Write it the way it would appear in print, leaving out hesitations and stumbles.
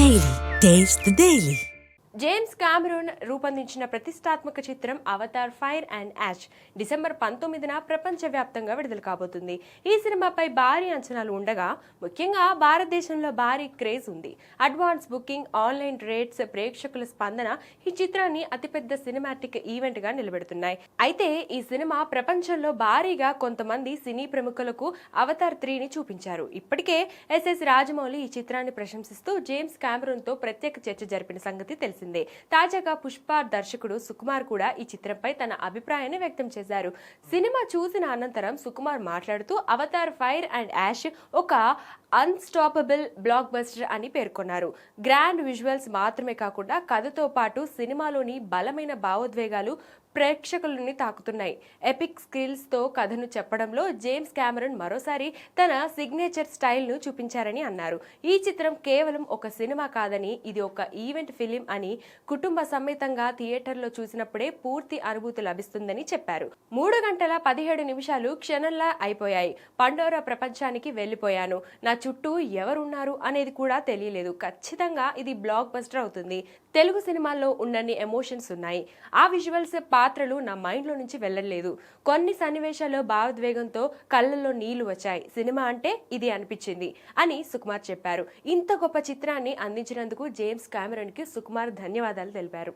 Daily. Taste the Daily. James Cameron రూపొందించిన ప్రతిష్టాత్మక చిత్రం Avatar Fire and Ash December 19న ప్రపంచవ్యాప్తంగా విడుదల కాబోతుంది. ఈ సినిమాపై భారీ అంచనాలు ఉండగా ముఖ్యంగా భారతదేశంలో భారీ క్రేజ్ ఉంది. అడ్వాన్స్ బుకింగ్, ఆన్లైన్ రేట్స్, ప్రేక్షకుల స్పందన ఈ చిత్రాన్ని అతిపెద్ద సినిమాటిక్ ఈవెంట్ గా నిలబెడుతున్నాయి. అయితే ఈ సినిమా ప్రపంచంలో భారీగా కొంతమంది సినీ ప్రముఖులకు అవతార్ 3ని చూపించారు. ఇప్పటికే ఎస్ఎస్ రాజమౌళి ఈ చిత్రాన్ని ప్రశంసిస్తూ జేమ్స్ కామెరూన్ తో ప్రత్యేక చర్చ జరిపిన సంగతి తెలిసింది. తాజాగా పుష్ప దర్శకుడు సుకుమార్ కూడా ఈ చిత్రంపై తన అభిప్రాయాన్ని వ్యక్తం చేశారు. సినిమా చూసిన అనంతరం సుకుమార్ మాట్లాడుతూ అవతార్ ఫైర్ అండ్ యాష్ ఒక అన్స్టాపబుల్ బ్లాక్ బస్టర్ అని పేర్కొన్నారు. గ్రాండ్ విజువల్స్ మాత్రమే కాకుండా కథతో పాటు సినిమాలోని బలమైన భావోద్వేగాలు ప్రేక్షకులని తాకుతున్నాయి. ఎపిక్ స్కిల్స్ తో కథను చెప్పడంలో జేమ్స్ కామెరూన్ మరోసారి తన సిగ్నేచర్ స్టైల్ ను చూపించారని అన్నారు. ఈ చిత్రం కేవలం ఒక సినిమా కాదని, ఇది ఒక ఈవెంట్ ఫిలిం అని, కుటుంబ సమేతంగా థియేటర్లో చూసినప్పుడే పూర్తి అనుభూతి లభిస్తుందని చెప్పారు. 3 గంటల 17 నిమిషాలు క్షణంలా అయిపోయాయి. పండోరా ప్రపంచానికి వెళ్లిపోయాను. నా చుట్టూ ఎవరున్నారు అనేది కూడా తెలియలేదు. ఖచ్చితంగా ఇది బ్లాక్ బస్టర్ అవుతుంది. తెలుగు సినిమాల్లో ఉన్నన్ని ఎమోషన్స్ ఉన్నాయి. ఆ విజువల్స్, పాత్రలు నా మైండ్ లో నుంచి వెళ్ళలేదు. కొన్ని సన్నివేశాల్లో భావోద్వేగంతో కళ్ళల్లో నీళ్లు వచ్చాయి. సినిమా అంటే ఇది అనిపించింది అని సుకుమార్ చెప్పారు. ఇంత గొప్ప చిత్రాన్ని అందించినందుకు జేమ్స్ కామెరూన్ కి సుకుమార్ ధన్యవాదాలు తెలిపారు.